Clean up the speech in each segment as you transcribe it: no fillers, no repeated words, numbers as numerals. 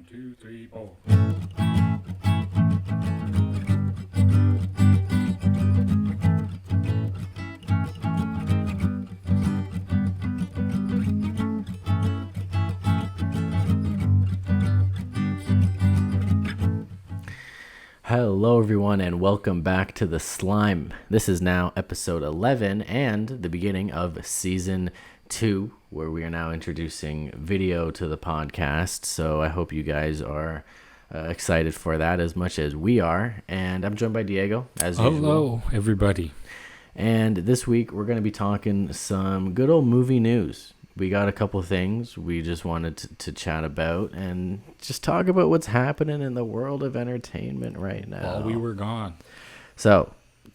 2, 3, 4. Hello, everyone, and welcome back to The Slime. This is now episode 11 and the beginning of season 2, where we are now introducing video to the podcast. So I hope you guys are excited for that as much as we are. And I'm joined by Diego, as usual. Hello, everybody. And this week, we're going to be talking some good old movie news. We got a couple things we just wanted to chat about and just talk about what's happening in the world of entertainment right now. While we were gone. So,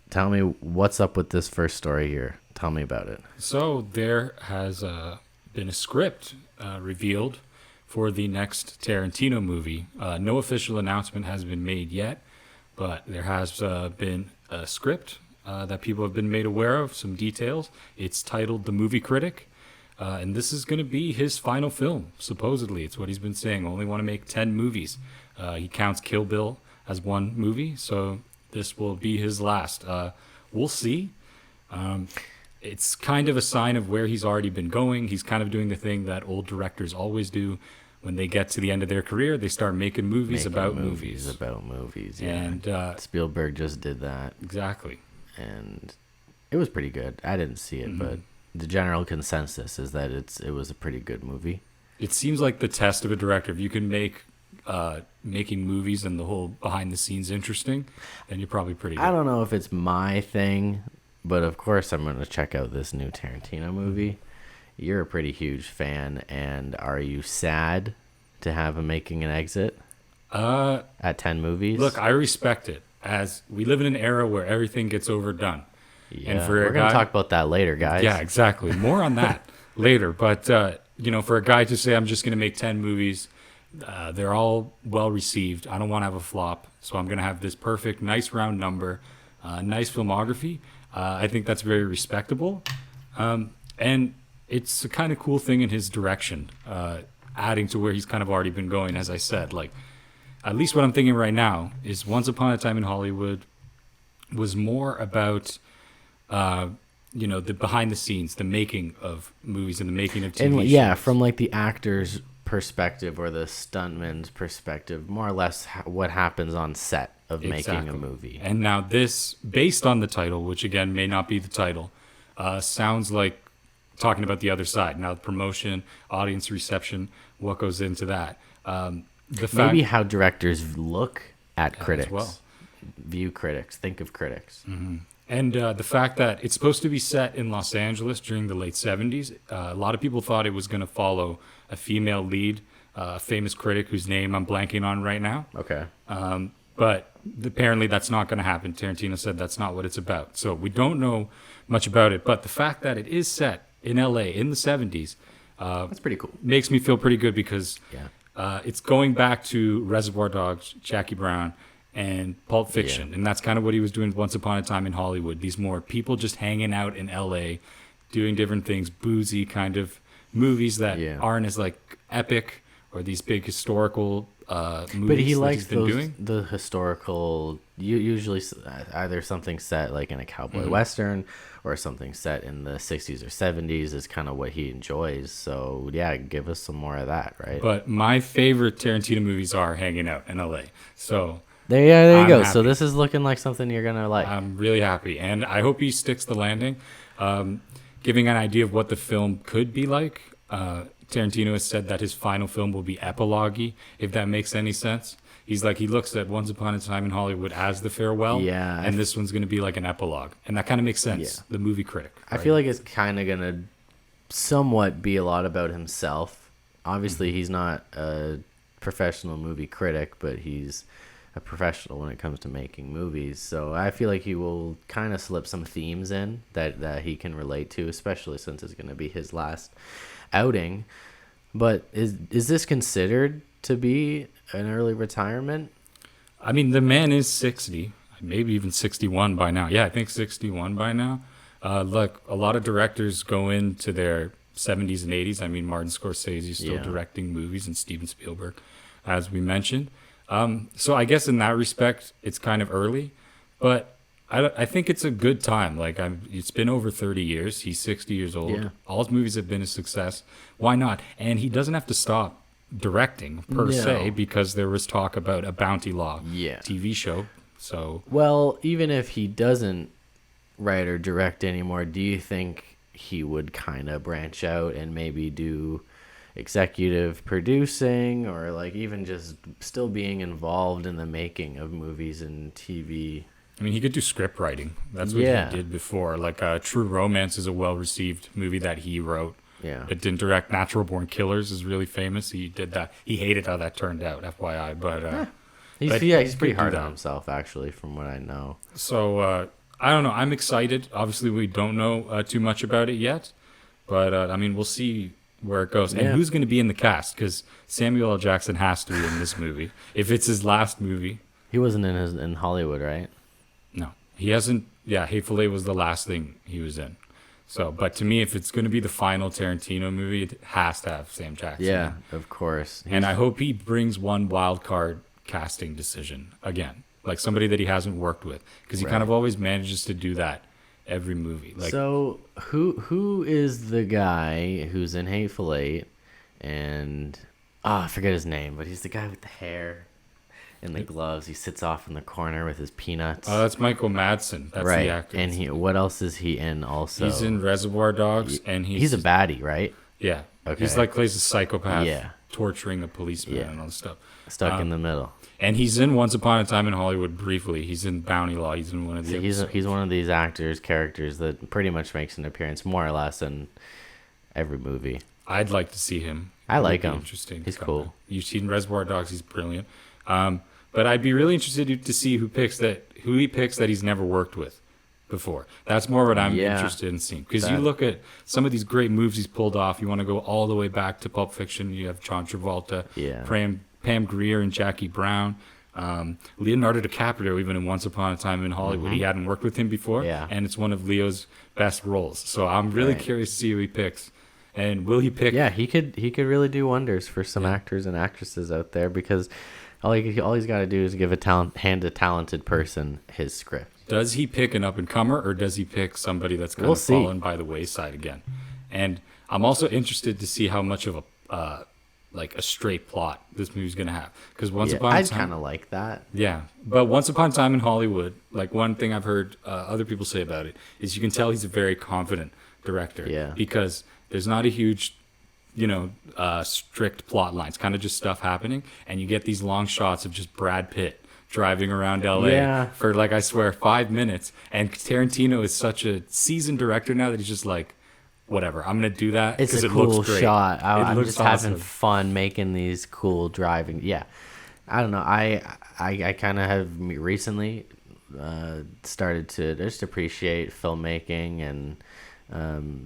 tell me what's up with this first story here. Tell me about it. So there has been a script revealed for the next Tarantino movie. No official announcement has been made yet, but there has been a script that people have been made aware of, some details. It's titled The Movie Critic. And this is going to be his final film, supposedly. It's what he's been saying. Only want to make 10 movies. He counts Kill Bill as one movie, so this will be his last. We'll see. It's kind of a sign of where he's already been going. He's kind of doing the thing that old directors always do. When they get to the end of their career, they start making movies about movies. About movies, yeah. And Spielberg just did that. Exactly. And it was pretty good. I didn't see it, but the general consensus is that it was a pretty good movie. It seems like the test of a director. If you can make making movies and the whole behind the scenes interesting, then you're probably pretty good. I don't know if it's my thing, but of course I'm going to check out this new Tarantino movie. You're a pretty huge fan, and are you sad to have him making an exit at 10 movies? Look, I respect it, as we live in an era where everything gets overdone. Yeah, and for we're going to talk about that later, guys. Yeah, exactly. More on that later. But, for a guy to say, I'm just going to make 10 movies, they're all well received. I don't want to have a flop. So I'm going to have this perfect, nice round number, nice filmography. I think that's very respectable. And it's a kind of cool thing in his direction, adding to where he's kind of already been going, as I said. Like, at least what I'm thinking right now is Once Upon a Time in Hollywood was more about... the behind the scenes, the making of movies and the making of TV shows. Yeah, from like the actor's perspective or the stuntman's perspective, more or less what happens on set of making a movie. And now this, based on the title, which again may not be the title, sounds like talking about the other side. Now, the promotion, audience reception, what goes into that. Maybe how directors look at critics, well. View critics, think of critics. Mm-hmm. And the fact that it's supposed to be set in Los Angeles during the late 70s, a lot of people thought it was going to follow a female lead, a famous critic whose name I'm blanking on right now. Okay. But apparently that's not going to happen. Tarantino said that's not what it's about. So we don't know much about it. But the fact that it is set in L.A. in the 70s that's pretty cool. Makes me feel pretty good because it's going back to Reservoir Dogs, Jackie Brown, and Pulp Fiction. Yeah. And that's kind of what he was doing Once Upon a Time in Hollywood. These more people just hanging out in L.A., doing different things, boozy kind of movies that aren't as like epic or these big historical movies. But he likes doing. The historical, usually either something set like in a cowboy western or something set in the 60s or 70s is kind of what he enjoys. So yeah, give us some more of that, right? But my favorite Tarantino movies are hanging out in L.A. So... There you go. Happy. So this is looking like something you're going to like. I'm really happy. And I hope he sticks the landing. Giving an idea of what the film could be like, Tarantino has said that his final film will be epilogue-y, if that makes any sense. He's like, he looks at Once Upon a Time in Hollywood as the farewell. Yeah. And this one's going to be like an epilogue. And that kind of makes sense. Yeah. The movie critic. Right? I feel like it's kind of going to somewhat be a lot about himself. Obviously, he's not a professional movie critic, but he's a professional when it comes to making movies. So I feel like he will kind of slip some themes in that he can relate to, especially since it's going to be his last outing. But is this considered to be an early retirement? I mean, the man is 60, maybe even 61 by now. Yeah, I think 61 by now. Look, a lot of directors go into their 70s and 80s. I mean, Martin Scorsese is still directing movies, and Steven Spielberg. as we mentioned. So I guess in that respect, it's kind of early, but I think it's a good time. Like it's been over 30 years. He's 60 years old. Yeah. All his movies have been a success. Why not? And he doesn't have to stop directing per se because there was talk about a Bounty Law TV show. So well, even if he doesn't write or direct anymore, do you think he would kind of branch out and maybe do executive producing, or like even just still being involved in the making of movies and TV? I mean, he could do script writing. That's what he did before. Like True Romance is a well-received movie that he wrote. Yeah. But didn't direct. Natural Born Killers is really famous. He did that. He hated how that turned out, FYI. But He's pretty hard on himself, actually, from what I know. So I don't know. I'm excited. Obviously, we don't know too much about it yet, but I mean, we'll see where it goes and who's going to be in the cast, because Samuel L. Jackson has to be in this movie if it's his last movie. He wasn't in Hollywood, right? No, he hasn't. Yeah, Hateful Eight was the last thing he was in. So, but to me, if it's going to be the final Tarantino movie, it has to have Sam Jackson. Yeah, of course. And I hope he brings one wild card casting decision again, like somebody that he hasn't worked with, because he kind of always manages to do that every movie. Like, so who is the guy who's in Hateful Eight, and I forget his name, but he's the guy with the hair and the gloves. He sits off in the corner with his peanuts. Oh, that's Michael Madsen. That's the actor. And what else is he in also? He's in Reservoir Dogs, and he's a baddie, right? Yeah. Okay. He's like plays a psychopath, Yeah. torturing a policeman and all this stuff. Stuck in the middle. And he's in Once Upon a Time in Hollywood briefly. He's in Bounty Law. He's in one of the he's one of these characters that pretty much makes an appearance more or less in every movie. I'd like to see him. I like him. Interesting. He's cool. You've seen Reservoir Dogs. He's brilliant. But I'd be really interested to see who he picks that he's never worked with before. That's more what I'm interested in seeing. Because you look at some of these great moves he's pulled off. You want to go all the way back to Pulp Fiction. You have John Travolta, Pam Grier, and Jackie Brown. Leonardo DiCaprio, even in Once Upon a Time in Hollywood. He hadn't worked with him before, and it's one of Leo's best roles. So I'm really curious to see who he picks. And will he pick? Yeah, he could really do wonders for some actors and actresses out there, because all he's got to do is give hand a talented person his script. Does he pick an up-and-comer, or does he pick somebody that's kind of fallen by the wayside again? And I'm also interested to see how much of a straight plot this movie's going to have. Because Once Upon a Time... I'd kind of like that. Yeah, but Once Upon a Time in Hollywood, like one thing I've heard other people say about it is you can tell he's a very confident director. Yeah. Because there's not a huge... strict plot lines, kind of just stuff happening, and you get these long shots of just Brad Pitt driving around LA for I swear 5 minutes. And Tarantino is such a seasoned director now that he's just like, whatever, I'm gonna do that. It's a cool shot. I'm just having fun making these cool driving. Yeah, I don't know. I kind of have recently started to just appreciate filmmaking and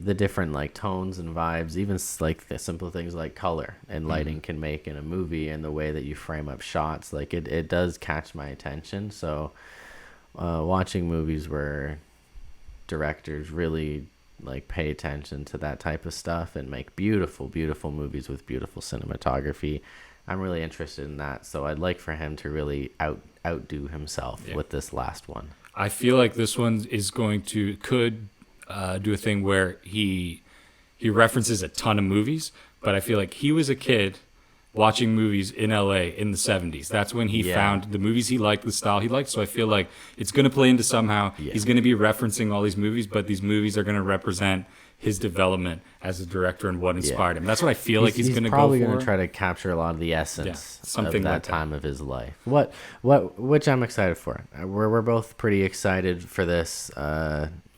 the different tones and vibes, even the simple things like color and lighting can make in a movie, and the way that you frame up shots, it does catch my attention. So watching movies where directors really pay attention to that type of stuff and make beautiful movies with beautiful cinematography, I'm really interested in that. So I'd like for him to really outdo himself with this last one. I feel like this one is could do a thing where he references a ton of movies, but I feel like he was a kid watching movies in LA in the 70s. That's when he found the movies he liked, the style he liked. So I feel like it's going to play into somehow. He's going to be referencing all these movies, but these movies are going to represent his development as a director and what inspired him. That's what I feel like he's going to go for. Probably going to try to capture a lot of the essence of that time of his life. Which I'm excited for. We're both pretty excited for this.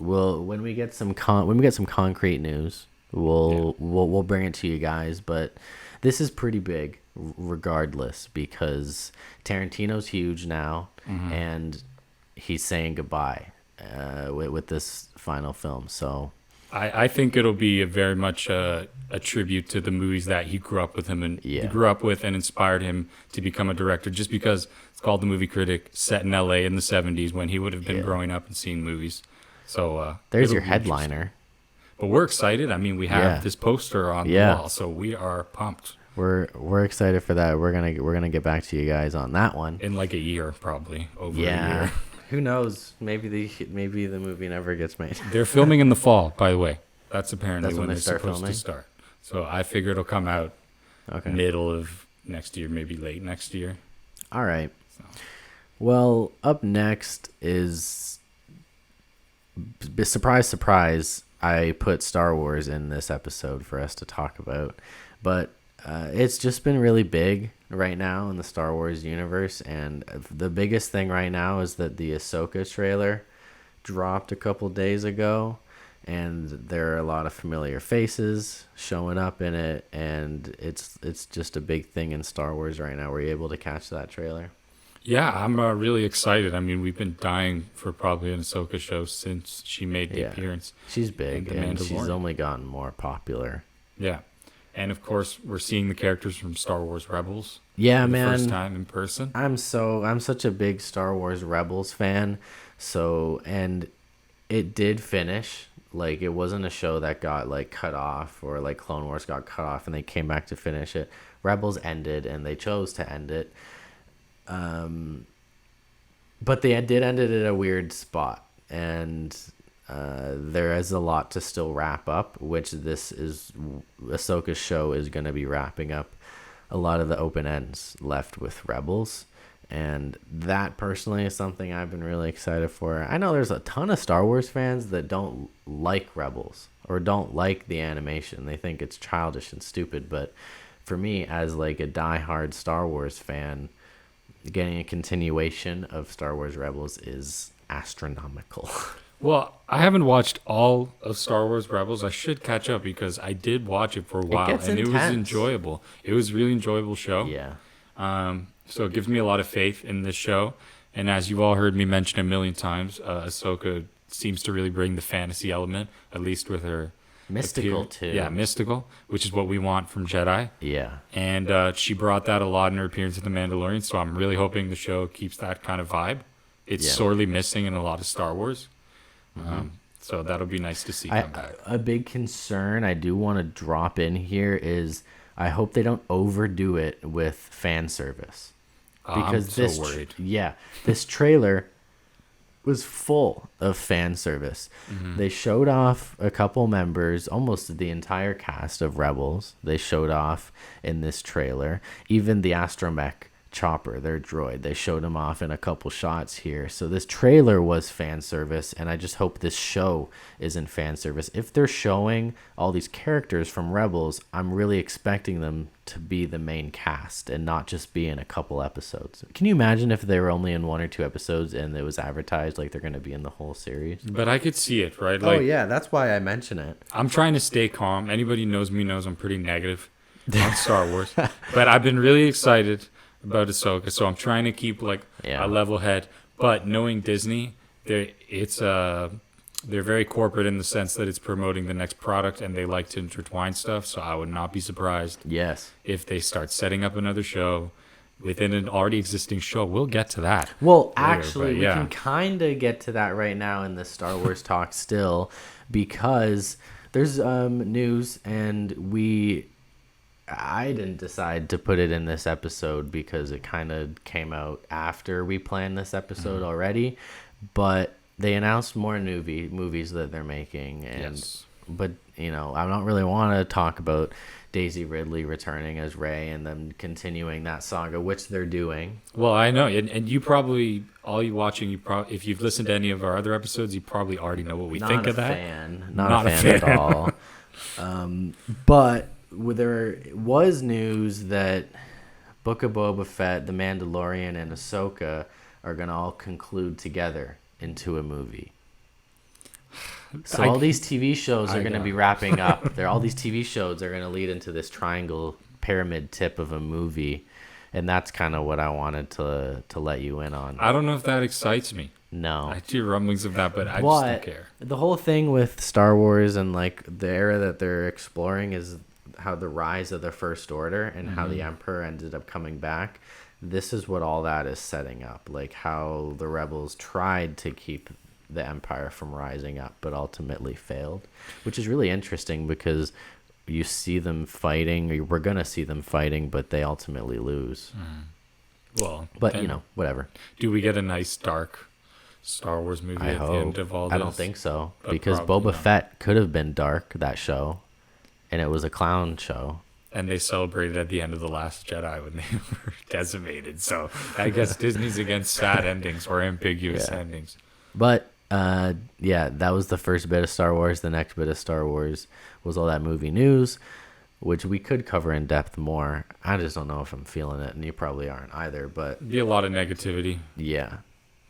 When we get some concrete news, we'll bring it to you guys. But this is pretty big, regardless, because Tarantino's huge now, and he's saying goodbye with this final film. So I think it'll be very much a tribute to the movies that he grew up with and inspired him to become a director. Just because it's called The Movie Critic, set in LA in the 70s when he would have been growing up and seeing movies. So there's your headliner. But we're excited. I mean, we have this poster on the wall, so we are pumped. we're excited for that. We're gonna get back to you guys on that one. In like a year, probably over a Yeah. year. Who knows? Maybe the movie never gets made. They're filming in the fall, by the way. That's apparently That's when when they they're start supposed filming? to start. So I figure it'll come out Okay. middle of next year, maybe late next year. All right. So. Well, up next is surprise, surprise. I put Star Wars in this episode for us to talk about, but it's just been really big right now in the Star Wars universe, and the biggest thing right now is that the Ahsoka trailer dropped a couple days ago, and there are a lot of familiar faces showing up in it, and it's just a big thing in Star Wars right now. Were you able to catch that trailer? Yeah, I'm really excited. I mean, we've been dying for probably an Ahsoka show since she made the appearance. She's big, The and she's Mandalorian. only gotten more popular. Yeah. And of course, we're seeing the characters from Star Wars Rebels. Yeah, for the man. First time in person. I'm such a big Star Wars Rebels fan. So, and it did finish. Like, it wasn't a show that got like cut off, or like Clone Wars got cut off and they came back to finish it. Rebels ended, and they chose to end it. But they did end it at a weird spot, and there is a lot to still wrap up, which this is Ahsoka's show is going to be wrapping up a lot of the open ends left with Rebels, and that personally is something I've been really excited for. I know there's a ton of Star Wars fans that don't like Rebels or don't like the animation. They think it's childish and stupid, but for me, as like a diehard Star Wars fan, getting a continuation of Star Wars Rebels is astronomical. Well, I haven't watched all of Star Wars Rebels. I should catch up because I did watch it for a while, gets and it was intense. enjoyable. It was a really enjoyable show. Yeah. So it gives me a lot of faith in this show. And as you've all heard me mention a million times, Ahsoka seems to really bring the fantasy element, at least with her Mystical, too. Yeah, mystical, which is what we want from Jedi. Yeah. And she brought that a lot in her appearance in The Mandalorian, so I'm really hoping the show keeps that kind of vibe. It's Yeah. sorely missing in a lot of Star Wars. So that'll be nice to see come back. A big concern I do want to drop in here is I hope they don't overdo it with fan service. Because I'm so this worried. this trailer was full of fan service. They showed off a couple members, almost the entire cast of Rebels. They showed off in this trailer. Even the astromech chopper, their droid, they showed him off in a couple shots here. So this trailer was fan service, and I just hope this show isn't fan service. If they're showing all these characters from Rebels, I'm really expecting them to be the main cast and not just be in a couple episodes. Can you imagine if they were only in 1 or 2 episodes and it was advertised like they're going to be in the whole series? But I could see it, right? Like, yeah, that's why I mention it. I'm trying to stay calm. Anybody who knows me knows I'm pretty negative on Star Wars. But I've been really excited about Ahsoka, so I'm trying to keep like Yeah. a level head. But knowing Disney, they're very corporate in the sense that it's promoting the next product, and they like to intertwine stuff. So I would not be surprised Yes. if they start setting up another show within an already existing show. We'll get to that. Well, later, actually, but we yeah. can kind of get to that right now in the Star Wars talk still, because there's news, and I didn't decide to put it in this episode because it kind of came out after we planned this episode already, but they announced more movies that they're making, and Yes. but I don't really want to talk about Daisy Ridley returning as Rey and them continuing that saga, which they're doing. Well, I know, and you probably, all you watching, if you've listened to any of our other episodes, you probably already know what we think of that. Not a fan at all. But there was news that Book of Boba Fett, The Mandalorian, and Ahsoka are going to all conclude together into a movie. So all these TV shows are going to be wrapping up. All these TV shows are going to lead into this triangle pyramid tip of a movie, and that's kind of what I wanted to let you in on. I don't know if that excites me. No. I hear rumblings of that, but I just don't care. The whole thing with Star Wars and like the era that they're exploring is how the rise of the First Order and how the Emperor ended up coming back. This is what all that is setting up, like how the rebels tried to keep the Empire from rising up but ultimately failed, which is really interesting because you see them fighting, or we're gonna see them fighting, but they ultimately lose. Well, But then whatever. do we get a nice dark Star Wars movie I at the hope. end of all this? I don't think so, but because probably Boba not. Fett could have been dark, that show, and it was a clown show. And they celebrated at the end of The Last Jedi when they were decimated. So I guess Disney's against sad endings or ambiguous Yeah. endings. But yeah, that was the first bit of Star Wars. The next bit of Star Wars was all that movie news, which we could cover in depth more. I just don't know if I'm feeling it, and you probably aren't either. But Be a lot of negativity. yeah,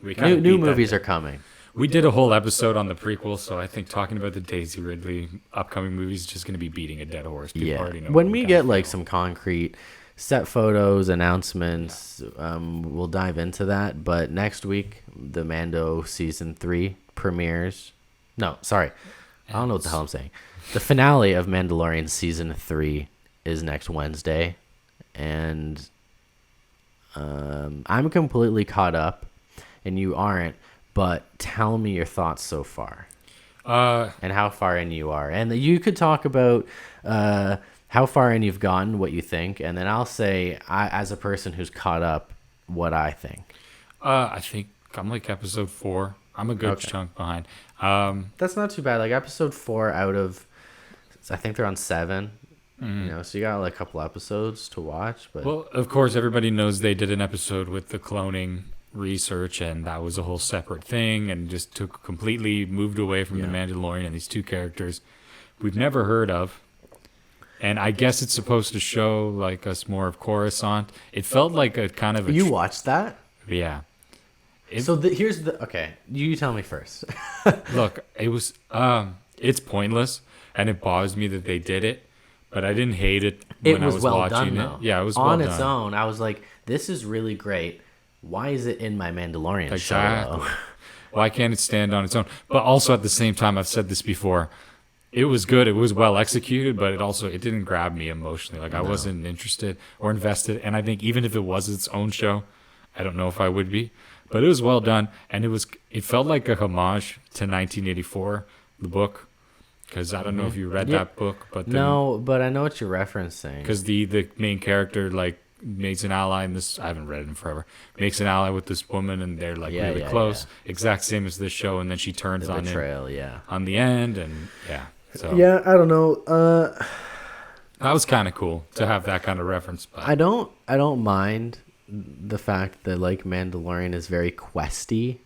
We kinda new beat that movies dead. are coming. We did a whole episode on the prequel, so I think talking about the Daisy Ridley upcoming movie is just going to be beating a dead horse. People Yeah, already know when what we kinda get like feel. some concrete set photos, announcements, we'll dive into that. But next week, the Mando season 3 premieres. No, sorry, I don't know what the hell I'm saying. The finale of Mandalorian season 3 is next Wednesday, and I'm completely caught up, and you aren't. But tell me your thoughts so far, and how far in you are, and you could talk about how far in you've gotten, what you think, and then I'll say, as a person who's caught up, what I think. I think I'm like episode 4. I'm a good Okay. chunk behind. That's not too bad. Like episode 4 out of, I think they're on 7. So you got like a couple episodes to watch. But Well, of course, everybody knows they did an episode with the cloning research, and that was a whole separate thing, and just took completely moved away from the Yeah. Mandalorian and these two characters we've never heard of. And I guess it's supposed to show like us more of Coruscant. It felt like a kind of a you watched that? yeah. It- So here's the okay. You tell me first. Look, it was it's pointless, and it bothers me that they did it, but I didn't hate it It when was I was well watching done, it. though. Yeah, it was on well its done. own. I was like, this is really great. Why is it in my Mandalorian show? Exactly. Though? Why can't it stand on its own? But also at the same time, I've said this before. It was good. It was well executed, but it didn't grab me emotionally. Like I wasn't interested or invested. And I think even if it was its own show, I don't know if I would be. But it was well done, and it felt like a homage to 1984, the book. Because I don't know if you read Yeah. that book, but No, but I know what you're referencing. because the main character like makes an ally in this. I haven't read it in forever. Makes an ally with this woman, and they're like Yeah, really yeah, close. Exact same as this show, and then she turns the on him betrayal, yeah. on the end, and yeah. So I don't know. that was kind of cool to have that kind of reference. But I don't mind the fact that like Mandalorian is very questy,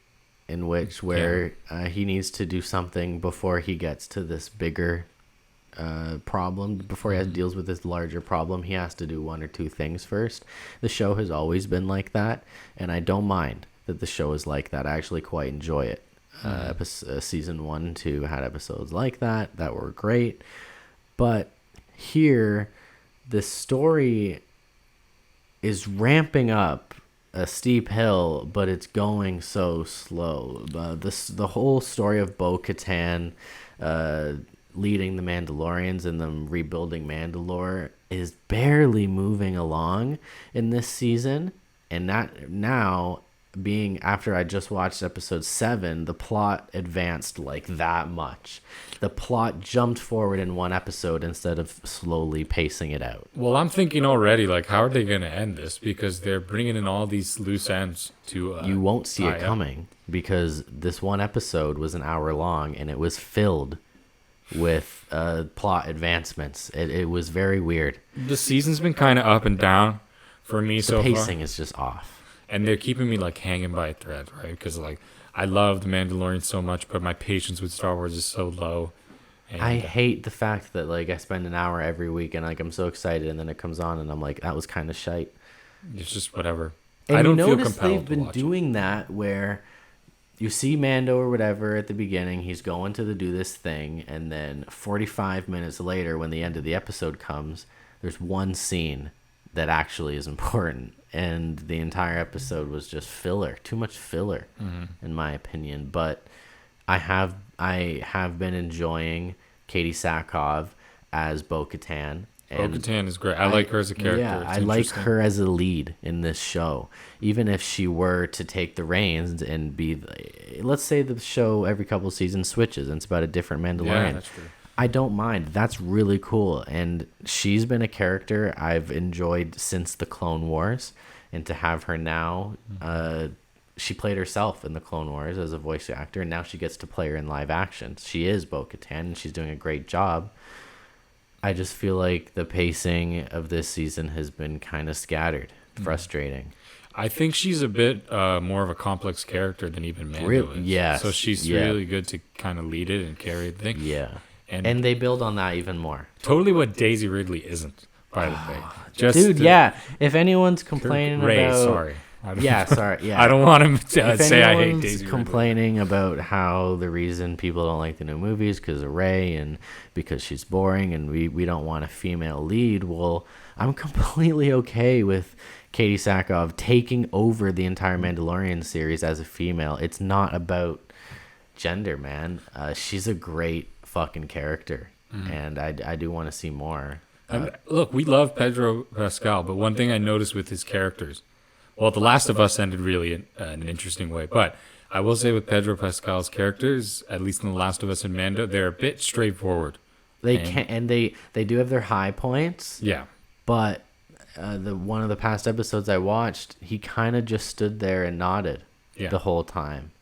in which where he needs to do something before he gets to this bigger problem. Before he deals with this larger problem, he has to do one or two things first. The show has always been like that, and I don't mind that the show is like that. I actually quite enjoy it. Season 1 and 2 had episodes like that were great, but here the story is ramping up a steep hill, but it's going so slow. The whole story of Bo-Katan leading the Mandalorians and them rebuilding Mandalore is barely moving along in this season, and that now being after I just watched episode 7, the plot advanced like that much. The plot jumped forward in one episode instead of slowly pacing it out. well, I'm thinking already like, how are they going to end this? Because they're bringing in all these loose ends to. You won't see tie it up. coming because this one episode was an hour long and it was filled with plot advancements. It was very weird. The season's been kind of up and down for me The so far. pacing is just off. And they're keeping me like hanging by a thread, right? Because like I love the Mandalorian so much, but my patience with Star Wars is so low. And, I hate the fact that like I spend an hour every week and like I'm so excited and then it comes on and I'm like, that was kind of shite. it's just whatever. And I don't you feel notice compelled they've to been watch it. doing that where you see Mando or whatever at the beginning, he's going to do this thing, and then 45 minutes later, when the end of the episode comes, there's one scene that actually is important, and the entire episode was just filler, too much filler, in my opinion. But I have been enjoying Katie Sackhoff as Bo-Katan. And Bo-Katan is great. I like her as a character. yeah, It's I like interesting. her as a lead in this show. Even if she were to take the reins and be, let's say the show every couple of seasons switches and it's about a different Mandalorian. Yeah, that's true. I don't mind. That's really cool. And she's been a character I've enjoyed since the Clone Wars. And to have her now, she played herself in the Clone Wars as a voice actor, and now she gets to play her in live action. She is Bo-Katan, and she's doing a great job. I just feel like the pacing of this season has been kind of scattered, frustrating. I think she's a bit more of a complex character than even Mando is. Yes. So she's really good to kind of lead it and carry the thing. Yeah. And they build on that even more. Totally what Daisy Ridley isn't, by the way. Dude, yeah. If anyone's complaining Ray, about... sorry. Yeah. I don't want him to If say I hate anyone's Daisy Ridley. complaining about how the reason people don't like the new movies because of Ray and because she's boring and we don't want a female lead, well, I'm completely okay with Katie Sackhoff taking over the entire Mandalorian series as a female. It's not about gender, man. She's a great fucking character, and I do want to see more. Look, we love Pedro Pascal, but one thing I noticed with his characters, well, The Last of Us ended really in an interesting way, but I will say with Pedro Pascal's characters, at least in The Last of Us and Mando, they're a bit straightforward. They do have their high points. Yeah. But one of the past episodes I watched, he kind of just stood there and nodded the whole time.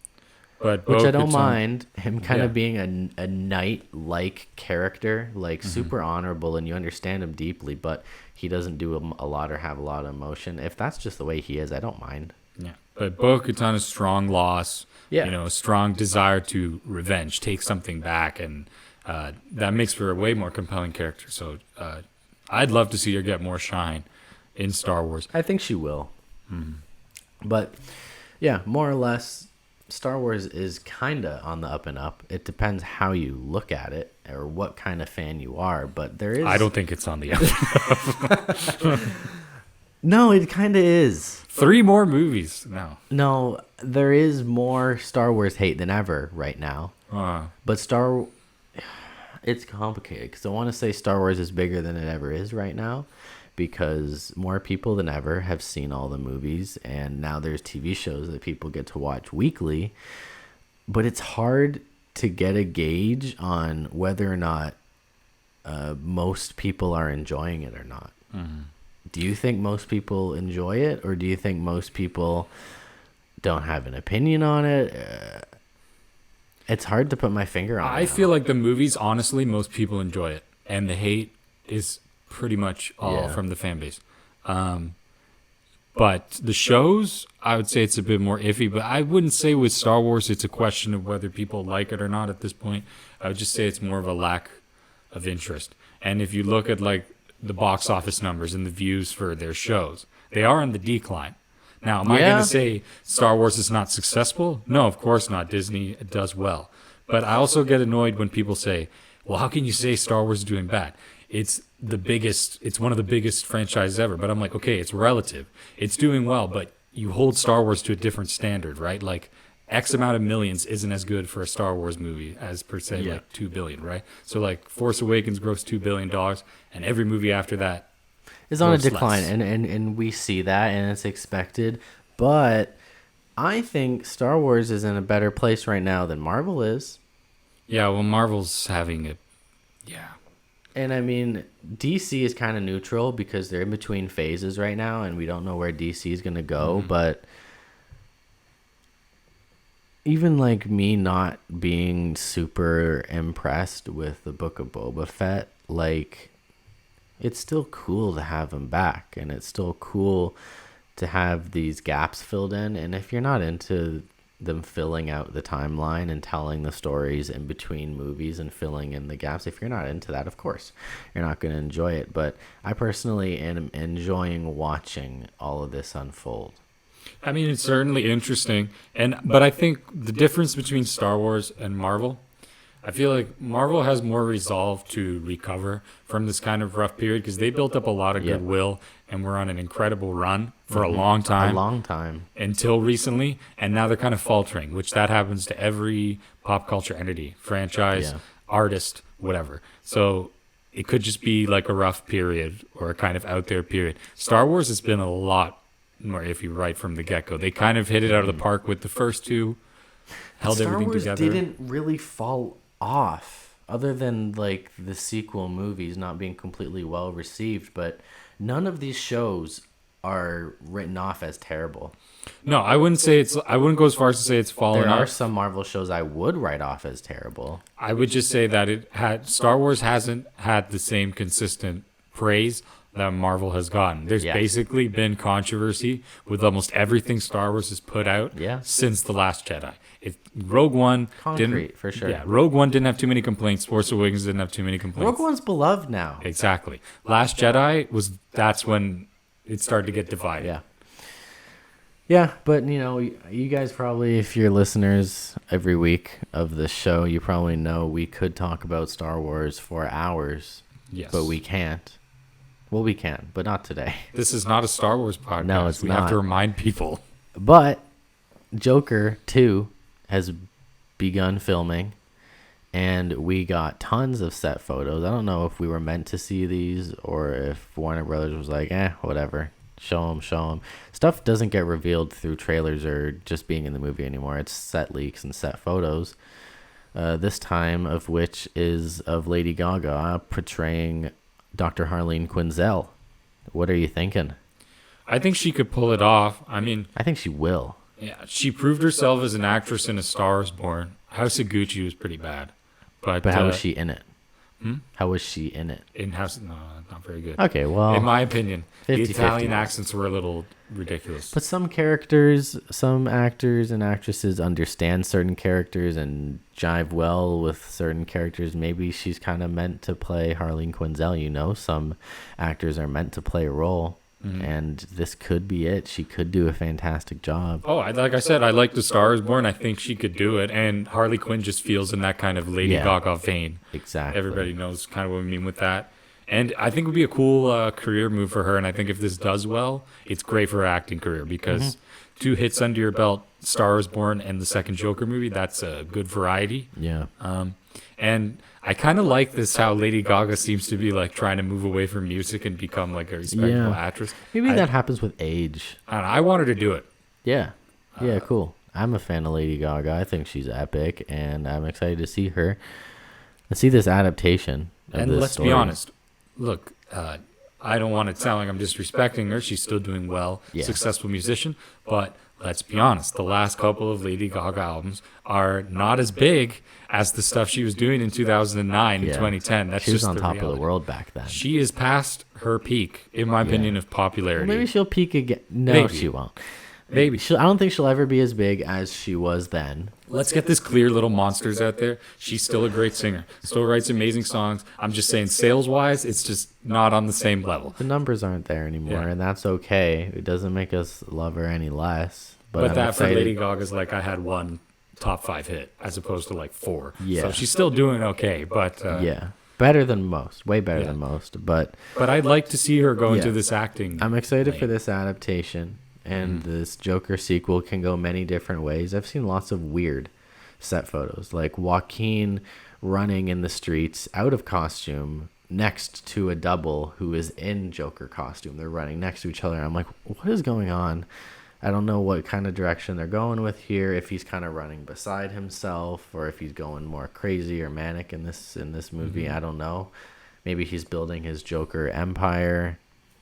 But which I don't mind him kind of being a knight-like character, like super honorable, and you understand him deeply, but he doesn't do a lot or have a lot of emotion. If that's just the way he is, I don't mind. Yeah, but Bo-Katan is strong loss, a strong desire to revenge, take something back, and that makes for a way more compelling character. So I'd love to see her get more shine in Star Wars. I think she will. But yeah, more or less, Star Wars is kind of on the up and up. It depends how you look at it or what kind of fan you are, but there is... I don't think it's on the up and up. No, it kind of is. 3 more movies now. No, there is more Star Wars hate than ever right now. But it's complicated because I want to say Star Wars is bigger than it ever is right now because more people than ever have seen all the movies, and now there's TV shows that people get to watch weekly. But it's hard to get a gauge on whether or not most people are enjoying it or not. Do you think most people enjoy it, or do you think most people don't have an opinion on it? It's hard to put my finger on it. I feel like the movies, honestly, most people enjoy it, and the hate is pretty much all from the fan base. But the shows, I would say it's a bit more iffy, but I wouldn't say with Star Wars it's a question of whether people like it or not at this point. I would just say it's more of a lack of interest. And if you look at like the box office numbers and the views for their shows, they are on the decline. Now, am I going to say Star Wars is not successful? No, of course not. Disney does well. But I also get annoyed when people say, well, how can you say Star Wars is doing bad? It's one of the biggest franchises ever. But I'm like, okay, it's relative. It's doing well, but you hold Star Wars to a different standard, right? Like X amount of millions isn't as good for a Star Wars movie as per se like $2 billion, right? So like Force Awakens grossed $2 billion, and every movie after that is on a decline, and we see that, and it's expected. But I think Star Wars is in a better place right now than Marvel is. Yeah, well, Marvel's having it. Yeah. And I mean, DC is kind of neutral because they're in between phases right now, and we don't know where DC is going to go. But even like me not being super impressed with the Book of Boba Fett, like, it's still cool to have him back, and it's still cool to have these gaps filled in. And if you're not into them filling out the timeline and telling the stories in between movies and filling in the gaps, if you're not into that, of course you're not going to enjoy it. But I personally am enjoying watching all of this unfold. I mean, it's certainly interesting, but I think the difference between Star Wars and Marvel, I feel like Marvel has more resolve to recover from this kind of rough period because they built up a lot of goodwill and were on an incredible run for a long time until recently, and now they're kind of faltering, which that happens to every pop culture entity, franchise, artist, whatever. So it could just be like a rough period or a kind of out there period. Star Wars has been a lot more iffy right from the get-go. They kind of hit it out of the park with the first two, held everything together. Star Wars didn't really fall off. other than like the sequel movies not being completely well received, but none of these shows are written off as terrible. No, I wouldn't say it's. I wouldn't go as far as to say it's fallen There are off. some Marvel shows I would write off as terrible. I would just say that it had Star Wars hasn't had the same consistent praise that Marvel has gotten. There's Yeah. basically been controversy with almost everything Star Wars has put out Yeah. since The Last Jedi. Rogue One didn't, Concrete, for sure. Yeah, Rogue One didn't have too many complaints. Force Awakens didn't have too many complaints. Rogue One's beloved now. Exactly. Last Jedi that's when it started to get divided. Yeah. Yeah, but you know, you guys probably, if you're listeners every week of this show, you probably know we could talk about Star Wars for hours, Yes. but we can't. Well, we can, but not today. This is not a Star Wars podcast. No, it's we have to not. remind people. But Joker 2 has begun filming, and we got tons of set photos. I don't know if we were meant to see these or if Warner Brothers was like, whatever. Show them. Stuff doesn't get revealed through trailers or just being in the movie anymore. It's set leaks and set photos. This time of which is of Lady Gaga portraying Dr. Harleen Quinzel. What are you thinking? I think she could pull it off. I mean, I think she will. yeah, she proved herself as an actress in A Star Is Born. House of Gucci was pretty bad. But But how was she in it? How was she in it? in House? No, not very good. Okay, well, In my opinion, the 50-50. Italian accents were a little ridiculous. but some characters, some actors and actresses understand certain characters and jive well with certain characters. Maybe she's kind of meant to play Harleen Quinzel. You know, some actors are meant to play a role, and this could be it. She could do a fantastic job. Oh, like I said, I like The Star Is Born. I think she could do it. And Harley Quinn just feels in that kind of Lady Yeah. Gaga vein. Exactly. Everybody knows kind of what we mean with that. And I think it would be a cool career move for her. And I think if this does well, it's great for her acting career because 2 hits under your belt, Star Is Born and the second Joker movie, that's a good variety. Yeah. And I kind of like this how Lady Gaga seems to be like trying to move away from music and become like a respectable Yeah. actress. Maybe I, that happens with age. I don't know, I want her to do it. Yeah. Yeah, cool. I'm a fan of Lady Gaga. I think she's epic, and I'm excited to see her and see this adaptation of And this let's story. be honest. Look, I don't want it to sound like I'm disrespecting her. She's still doing well, Yeah. successful musician. But let's be honest. The last couple of Lady Gaga albums are not as big as the stuff she was doing in 2009 and Yeah. 2010. That's She was just on the top of reality. the world back then. She is past her peak, in my opinion, of Well, popularity. maybe she'll peak again. No, Maybe. she won't. Maybe. I don't think she'll ever be as big as she was then. Let's get this clear, little monsters out there. She's still a great singer. Still writes amazing songs. I'm just saying, sales-wise, it's just not on the same level. The numbers aren't there anymore, Yeah. and that's okay. It doesn't make us love her any less. But, But I'm that for excited. Lady Gaga's like I had one top 5 hit as opposed to like 4. Yeah. So she's still doing okay. But Yeah, better than most. Way better Yeah. than most. But but I'd like to see her go into Yeah. this acting. I'm excited for lane. this adaptation, and Mm-hmm. this Joker sequel can go many different ways. I've seen lots of weird set photos, like Joaquin running in the streets out of costume next to a double who is in Joker costume. They're running next to each other. I'm like, what is going on? I don't know what kind of direction they're going with here. If he's kind of running beside himself, or if he's going more crazy or manic in this movie, I don't know. Maybe he's building his Joker empire.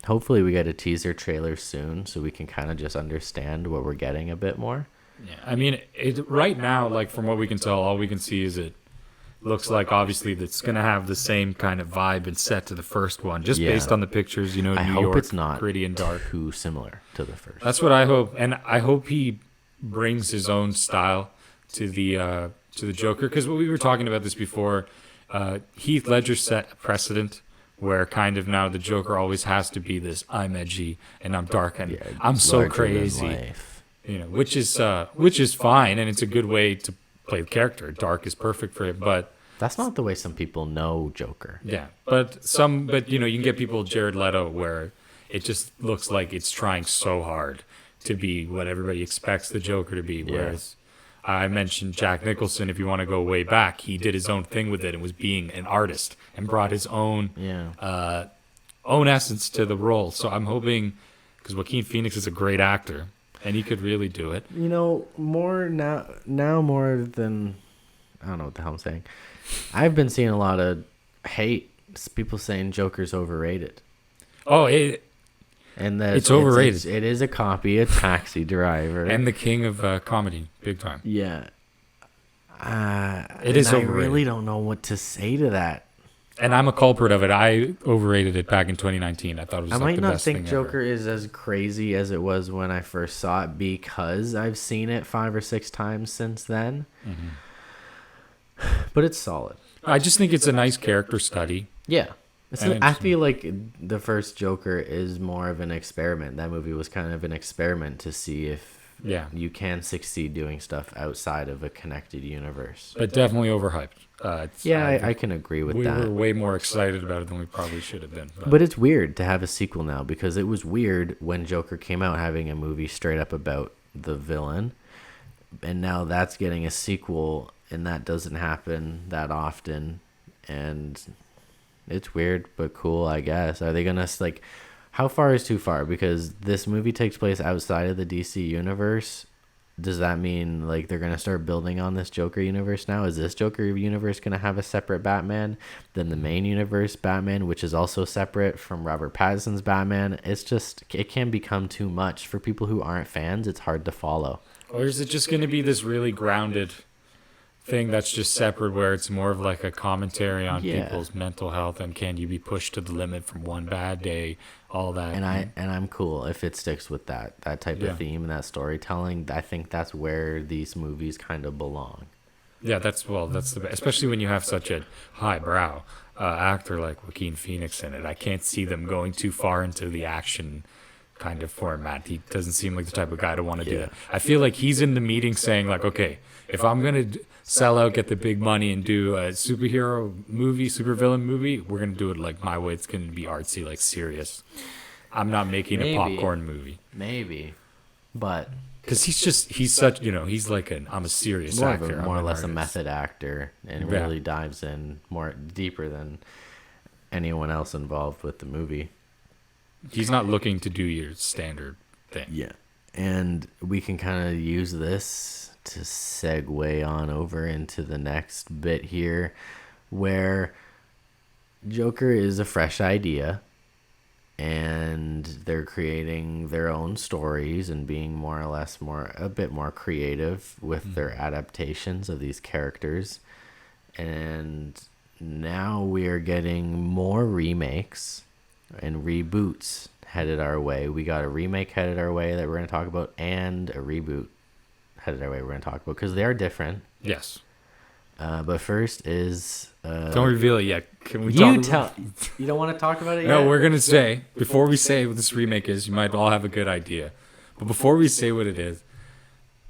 Hopefully, we get a teaser trailer soon, so we can kind of just understand what we're getting a bit more. Yeah, I mean, right now, like from what we can tell, all we can see is it looks like obviously that's gonna have the same kind of vibe and set to the first one, just Yeah. based on the pictures. You know, I New hope York, it's not gritty and dark. too similar to the first. That's what I hope, and I hope he brings his own style to the Joker. Because we were talking about this before, Heath Ledger set a precedent where kind of now the Joker always has to be this I'm edgy and I'm dark and I'm so larger than crazy, life. you know, which is fine and it's a good way to play the character. Dark is perfect for it, but That's not the way some people know Joker. yeah, but you know, you can get people Jared Leto where it just looks like it's trying so hard to be what everybody expects the Joker to be. Whereas I mentioned Jack Nicholson, if you want to go way back, he did his own thing with it and was being an artist and brought his own own essence to the role. So I'm hoping, because Joaquin Phoenix is a great actor and he could really do it. You know, more now more than, I don't know what the hell I'm saying. I've been seeing a lot of hate. People saying Joker's overrated. Oh, And that It's overrated. It is a copy, a Taxi Driver. and the king of comedy, big time. Yeah. It is I overrated. really don't know what to say to that. And I'm a culprit of it. I overrated it back in 2019. I thought it was I like might the not best think thing Joker ever. is as crazy as it was when I first saw it because I've seen it 5 or 6 times since then. But it's solid. I just think it's a nice character study. Yeah. And I feel like the first Joker is more of an experiment. That movie was kind of an experiment to see if Yeah. you can succeed doing stuff outside of a connected universe. But definitely overhyped. Yeah, I can agree with we that. were way more excited about it than we probably should have been. But it's weird to have a sequel now because it was weird when Joker came out having a movie straight up about the villain. And now that's getting a sequel, and that doesn't happen that often. And it's weird, but cool, I guess. Are they going to, like, how far is too far? Because this movie takes place outside of the DC universe. Does that mean, like, they're going to start building on this Joker universe now? Is this Joker universe going to have a separate Batman than the main universe Batman, which is also separate from Robert Pattinson's Batman? It's just, it can become too much. For people who aren't fans, it's hard to follow. Or is it just going to be this really grounded thing that's just separate where it's more of like a commentary on Yeah. people's mental health and can you be pushed to the limit from one bad day, all that. And I'm cool if it sticks with that type Yeah. of theme and that storytelling. I think that's where these movies kind of belong. Yeah, that's the especially when you have such a highbrow actor like Joaquin Phoenix in it. I can't see them going too far into the action kind of format. He doesn't seem like the type of guy to want to do Yeah. that. I feel like he's in the meeting saying like, okay, if I'm gonna sell out, get the big money, and do a superhero movie, supervillain movie, we're gonna do it like my way. It's gonna be artsy, like serious. I'm not making Maybe. a popcorn movie. Maybe, but Because he's such, he's like I'm a serious more actor. of a, I'm more or an less a artist. method actor, and Yeah. really dives in more deeper than anyone else involved with the movie. He's not looking to do your standard thing. Yeah, and we can kind of use this to segue on over into the next bit here, where Joker is a fresh idea, and they're creating their own stories and being more or less a bit more creative with their adaptations of these characters. And now we are getting more remakes and reboots headed our way. We got a remake headed our way that we're going to talk about, and a reboot headed our way we're going to talk about, because they are different. Yes. But first is Don't reveal it yet. Can we you talk tell. You don't want to talk about it yet? No, we're gonna say before we say what this remake is. You might all have a good idea, but before we say what it is,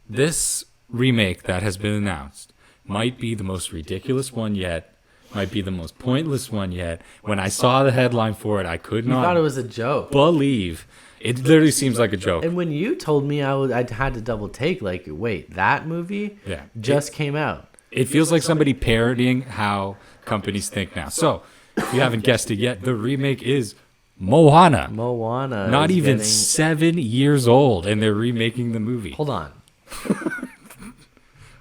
this remake that has been announced might be the most ridiculous one yet. Might be the most pointless one yet. When I saw the headline for it, I could You not thought it was a joke. believe. It literally seems like a joke. And when you told me, I had to double take. Like, wait, that movie Yeah. just came out. It feels like somebody parodying how companies think now. So, if you haven't guessed it yet, the remake is Moana. Moana. Not is even getting- 7 years old, and they're remaking the movie. Hold on.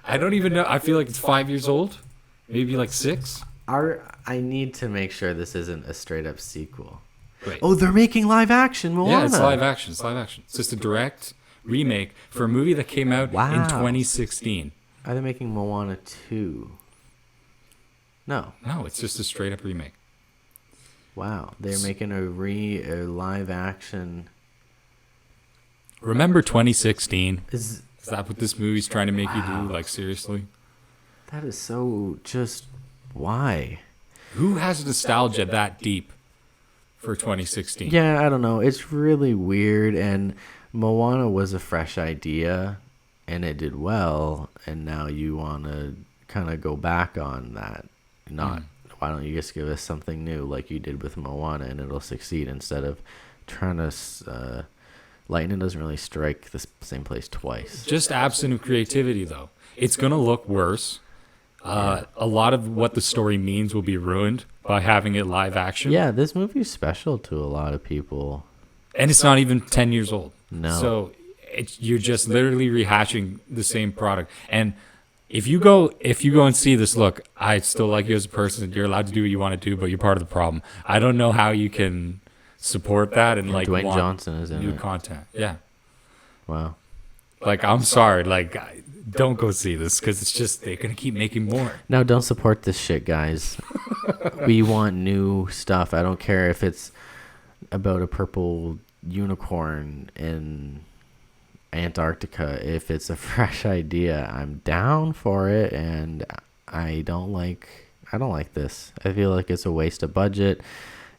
I don't even know. I feel like it's 5 years old, maybe like 6. I need to make sure this isn't a straight up sequel. Wait. Oh, they're making live action Moana. Yeah, it's live action. It's live action. It's just a direct remake for a movie that came out Wow. in 2016. Are they making Moana 2? No. No, it's just a straight up remake. Wow. They're making a live action. Remember 2016? Is Is that what this movie's trying to make you do? Like, seriously? that is so just why? Who has nostalgia that deep for 2016? Yeah, I don't know. It's really weird, and Moana was a fresh idea, and it did well, and now you want to kind of go back on that. Not, why don't you just give us something new like you did with Moana, and it'll succeed, instead of trying to... lightning doesn't really strike the same place twice. Just absent of creativity, though. It's going to look worse. A lot of what the story means will be ruined by having it live action. Yeah, this movie's special to a lot of people. And it's not even 10 years old. No. So you're just literally rehashing the same product. And if you go and see this, look, I still like you as a person. You're allowed to do what you want to do, but you're part of the problem. I don't know how you can support that and like Dwayne want Johnson is in new it. content. Yeah, Wow. like I'm sorry, like don't go see this because it's just they're gonna keep making more. No, don't support this shit, guys. We want new stuff. I don't care if it's about a purple unicorn in Antarctica. If it's a fresh idea, I'm down for it, and I don't like this. I feel like it's a waste of budget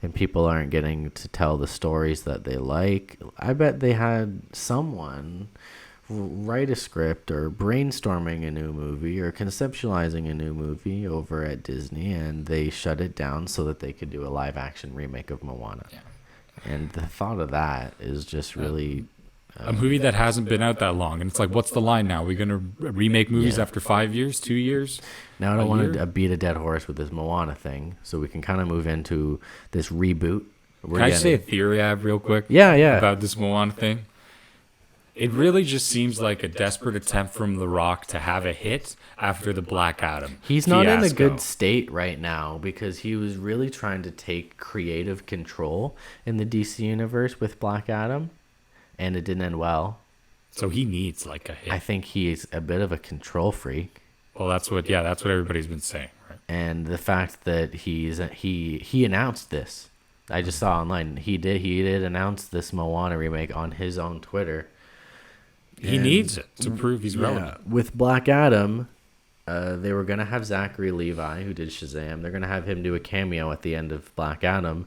and people aren't getting to tell the stories that they like. I bet they had someone write a script or brainstorming a new movie or conceptualizing a new movie over at Disney, and they shut it down so that they could do a live action remake of Moana. Yeah. And the thought of that is just really A movie that hasn't been out that long, and it's like, what's the line now? Are we gonna remake movies Yeah. after 5 years, 2 years? now I don't a want year? to beat a dead horse with this Moana thing, so we can kind of move into this reboot. Can I just say a theory I have real quick? Yeah, About this Moana thing. It really just seems like a desperate attempt from The Rock to have a hit after the Black Adam. He's not in a fiasco. good state right now because he was really trying to take creative control in the DC universe with Black Adam, and it didn't end well. So he needs like a hit. I think he's a bit of a control freak, Well, that's what everybody's been saying, right? and the fact that he announced this, I just saw online. He did announce this Moana remake on his own Twitter. He And- needs it to prove he's relevant. With Black Adam, they were gonna have Zachary Levi, who did Shazam. They're gonna have him do a cameo at the end of Black Adam,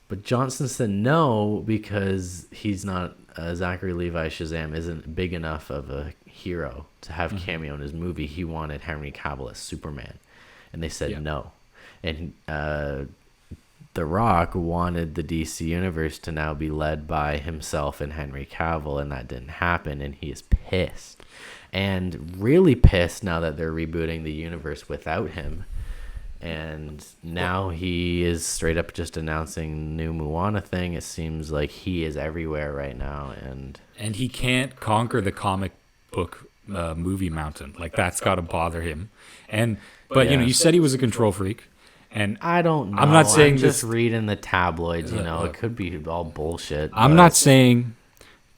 but Johnson said no because he's not. Zachary Levi Shazam isn't big enough of a hero to have cameo in his movie. He wanted Henry Cavill as Superman, and they said Yeah. no. And The Rock wanted the DC universe to now be led by himself and Henry Cavill, and that didn't happen, and he is pissed. And really pissed now that they're rebooting the universe without him. And now he is straight up just announcing new Moana thing. It seems like he is everywhere right now, and And he can't conquer the comic book movie mountain. Like that's got to bother him. But Yeah. you said he was a control freak, and I don't know. I'm not saying just this- reading the tabloids, it look. could be all bullshit. I'm but- not saying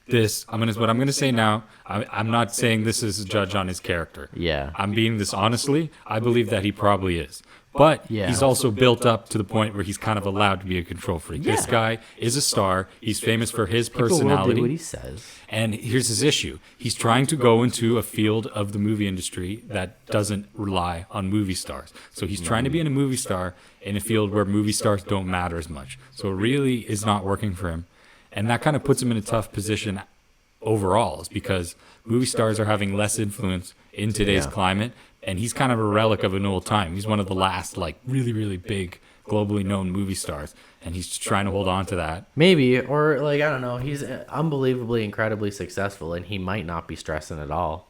this. What I'm gonna say now. I'm not saying this is a judge on his character. Yeah. I'm being this honestly. I believe that he probably is. But Yeah. he's also built up to the point where he's kind of allowed to be a control freak. Yeah. This guy is a star. He's famous for his People will personality. do what he says. And here's his issue. He's trying to go into a field of the movie industry that doesn't rely on movie stars. So he's trying to be in a movie star in a field where movie stars don't matter as much. So it really is not working for him. And that kind of puts him in a tough position overall, is because movie stars are having less influence in today's Yeah. climate. And he's kind of a relic of an old time. He's one of the last, like, really, really big, globally known movie stars. And he's just trying to hold on to that. Maybe, or like, I don't know. He's unbelievably, incredibly successful, and he might not be stressing at all.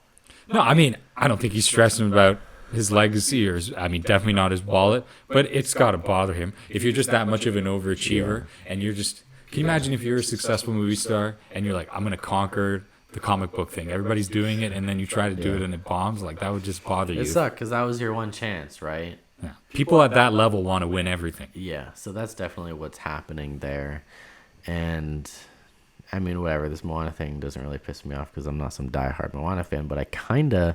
No, I mean, I don't think he's stressing about his legacy or definitely not his wallet, but it's got to bother him. If you're just that much of an overachiever and you're just, can you imagine if you're a successful movie star and you're like, I'm going to conquer the comic book thing. Everybody's doing it, and then you try to do it and it bombs. Like, that would just bother you. It sucked because that was your one chance, right? Yeah. People at that level want to win everything. Yeah, so that's definitely what's happening there. And I mean, whatever, this Moana thing doesn't really piss me off because I'm not some diehard Moana fan, but I kind of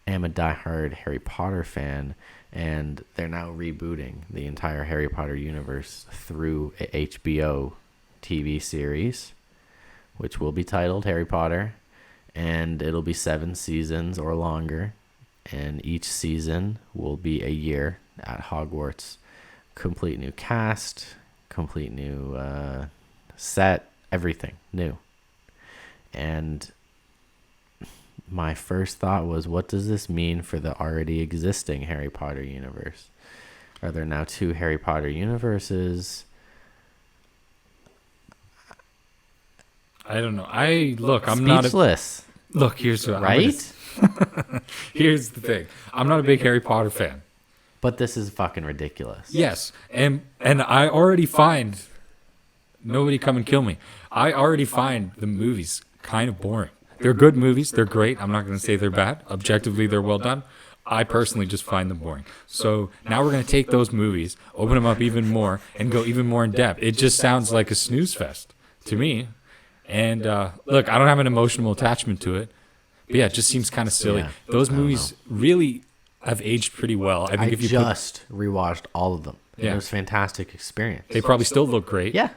am a diehard Harry Potter fan, and they're now rebooting the entire Harry Potter universe through a HBO TV series, which will be titled Harry Potter, and it'll be 7 seasons or longer, and each season will be a year at Hogwarts. Complete new cast, complete new set, everything new. And my first thought was, what does this mean for the already existing Harry Potter universe? Are there now 2 Harry Potter universes? I don't know. I'm not a, Speechless, look, here's what right? here's the thing. I'm not a big Harry Potter fan. But this is fucking ridiculous. Yes, and I already find, nobody come and kill me. I already find the movies kind of boring. They're good movies. They're great. I'm not going to say they're bad. Objectively, they're well done. I personally just find them boring. So now we're going to take those movies, open them up even more, and go even more in depth. It just sounds like a snooze fest to me. And look, I don't have an emotional attachment to it. But yeah, it just seems kind of silly. Yeah, Those I don't movies really have aged pretty well. I think I if you just rewatched all of them. Yeah. It was a fantastic experience. they probably still look great. Yeah.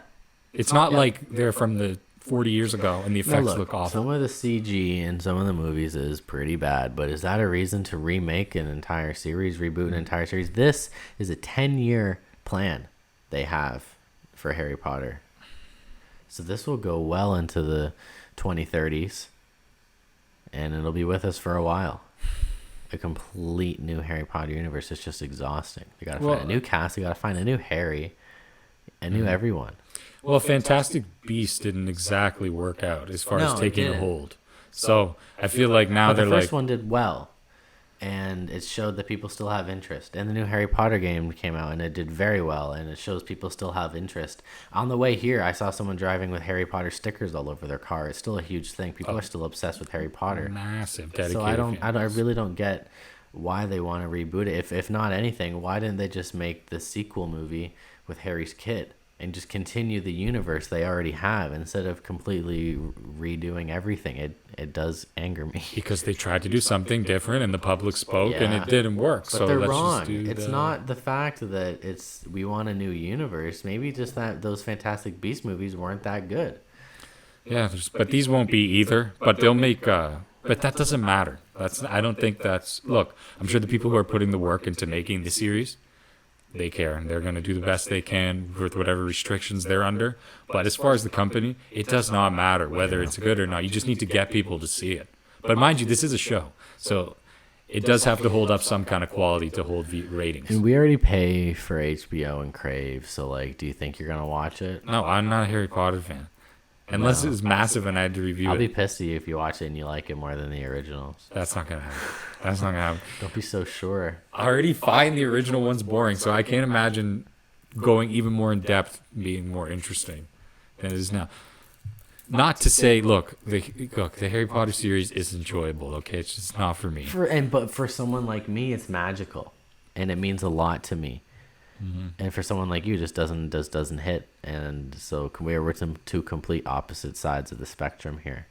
It's not like they're from the 40 years ago and the Now effects look, look awful. some of the CG in some of the movies is pretty bad, but is that a reason to remake an entire series, reboot an entire series? This is a 10-year plan they have for Harry Potter. So this will go well into the 2030s, and it'll be with us for a while. A complete new Harry Potter universe is just exhausting. They gotta find a new cast, they gotta find a new Harry, a new everyone. Well, Fantastic Beasts didn't exactly work out as far No, as it taking a didn't. hold. So I feel like now But they're the first like, one did well, and it showed that people still have interest. And the new Harry Potter game came out, and it did very well, and it shows people still have interest. On the way here, I saw someone driving with Harry Potter stickers all over their car. It's still a huge thing. People are still obsessed with Harry Potter. massive dedicated So I fans. really don't get why they want to reboot it. If not anything, why didn't they just make the sequel movie with Harry's kid and just continue the universe they already have instead of completely redoing everything? It does anger me. Because they tried to do something different and the public spoke and Yeah. it didn't work. But So they're let's wrong. just do It's the- not the fact that we want a new universe. Maybe just that those Fantastic Beast movies weren't that good. Yeah, but these won't be either. But they'll make. But that doesn't matter. I don't think that's. Look, I'm sure the people who are putting the work into making the series, they care and they're going to do the best they can with whatever restrictions they're under. But as far as the company, it does not matter whether it's good or not. You just need to get people to see it. But mind you, this is a show, so it does have to hold up some kind of quality to hold ratings. And we already pay for HBO and Crave, so like, do you think you're gonna watch it? No, I'm not a Harry Potter fan. Unless it's massive and I had to review I'll it. be pissed at you if you watch it and you like it more than the originals. That's not gonna happen. That's not gonna happen. Don't be so sure. I already find the original ones boring, so I can't imagine going even more in depth being more interesting than it is now. Not to say, look, the Harry Potter series is enjoyable. Okay, it's just not for me. But for someone like me, it's magical, and it means a lot to me. Mm-hmm. And for someone like you, just doesn't hit. And so we're two complete opposite sides of the spectrum here.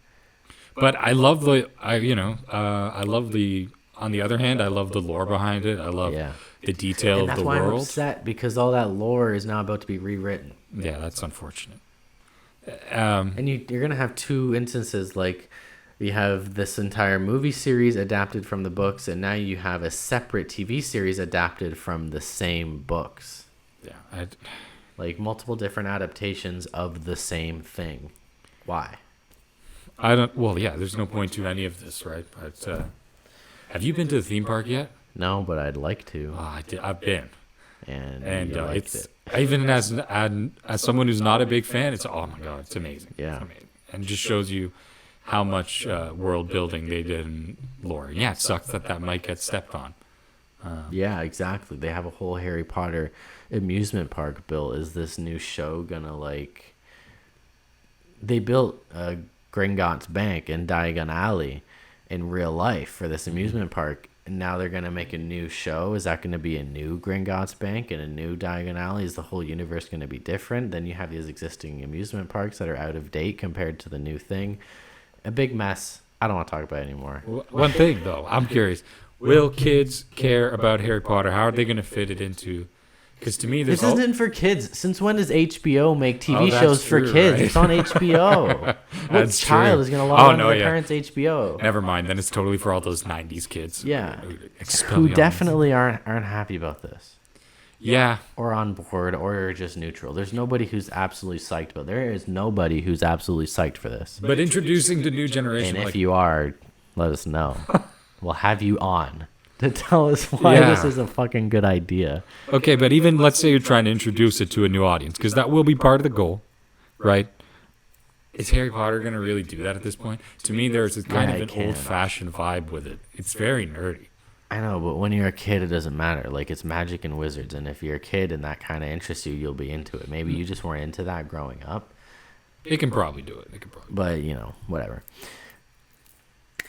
But I love I love the. On the other hand, I love the lore behind it. I love Yeah. the detail And of that's the why I'm world. upset, because all that lore is now about to be rewritten. Yeah, that's unfortunate. And you're going to have two instances, like you have this entire movie series adapted from the books, and now you have a separate TV series adapted from the same books. Yeah, Like multiple different adaptations of the same thing. Why? I don't. Well, yeah, there's no point to any of this, right? But have you been to the theme park yet? No, but I'd like to. I've been. And you liked it's it. even as someone who's not a big fan, it's oh my god, it's amazing. Yeah. It's amazing. And it just shows you how much world building they did in lore. Yeah, it sucks that might get stepped on. Yeah, exactly. They have a whole Harry Potter amusement park built. Is this new show gonna like? They built a Gringotts Bank in Diagon Alley in real life for this amusement park. And now they're gonna make a new show. Is that gonna be a new Gringotts Bank and a new Diagon Alley? Is the whole universe gonna be different? Then you have these existing amusement parks that are out of date compared to the new thing. A big mess. I don't want to talk about it anymore. One thing though, I'm curious: will kids care about Harry Potter? How are they going to fit it into? Because to me, This there's isn't for kids. Since when does HBO make TV Oh, that's shows for true, kids? right? It's on HBO. What That's child true. is going to log Oh, on no, to their yeah. parents' HBO? Never mind. Then it's totally for all those '90s kids. Yeah. Expelliarmus. Who definitely aren't happy about this, Yeah. or on board, or are just neutral. There's nobody who's absolutely psyched about. There is nobody who's absolutely psyched for this. But introducing the new generation, And if like, you are, let us know. We'll have you on to tell us why Yeah. this is a fucking good idea. okay, but even let's say you're trying to introduce it to a new audience, because that will be part of the goal, right? Is Harry Potter going to really do that at this point? To me, there's a kind Yeah, of it an can. old-fashioned vibe with it. It's very nerdy. I know, but when you're a kid, it doesn't matter. Like, it's magic and wizards, and if you're a kid and that kind of interests you, you'll be into it. Maybe you just weren't into that growing up, They can probably do it. They can probably. but, you know, whatever.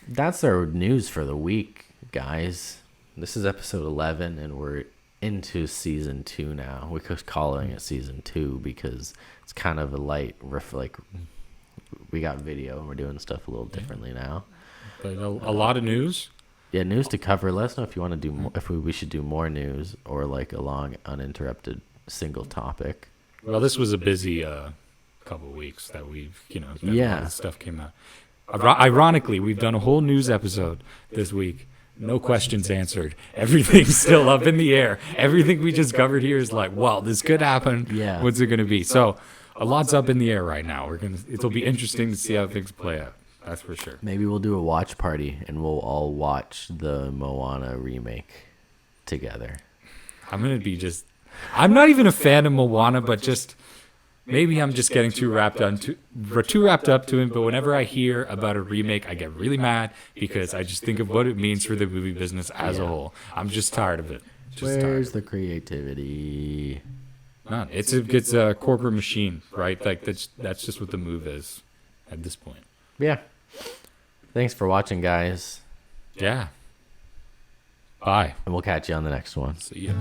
That's our news for the week, guys. This is episode 11, and we're into season 2 now. We're just calling it season 2 because it's kind of a light like we got video and we're doing stuff a little differently now. But a lot of news. Yeah, news to cover. Let us know if you want to do more, if we should do more news or like a long uninterrupted single topic. Well, this was a busy couple of weeks that we've, a lot of stuff came out. Ironically, we've done a whole news episode this week. No questions answered. Everything's still up in the air. Everything we just covered here is like, well, this could happen. Yeah. What's it going to be? So a lot's up in the air right now. It'll be interesting to see how things play out. That's for sure. Maybe we'll do a watch party and we'll all watch the Moana remake together. I'm not even a fan of Moana, but just maybe I'm just getting too wrapped up to it. But whenever I hear about a remake, I get really mad because I just think of what it means for the movie business as a whole. I'm just tired of it. Where's the creativity? None. It's a corporate machine, right? Like that's just what the move is at this point. Yeah. Thanks for watching, guys. Yeah. Bye. And we'll catch you on the next one. See ya.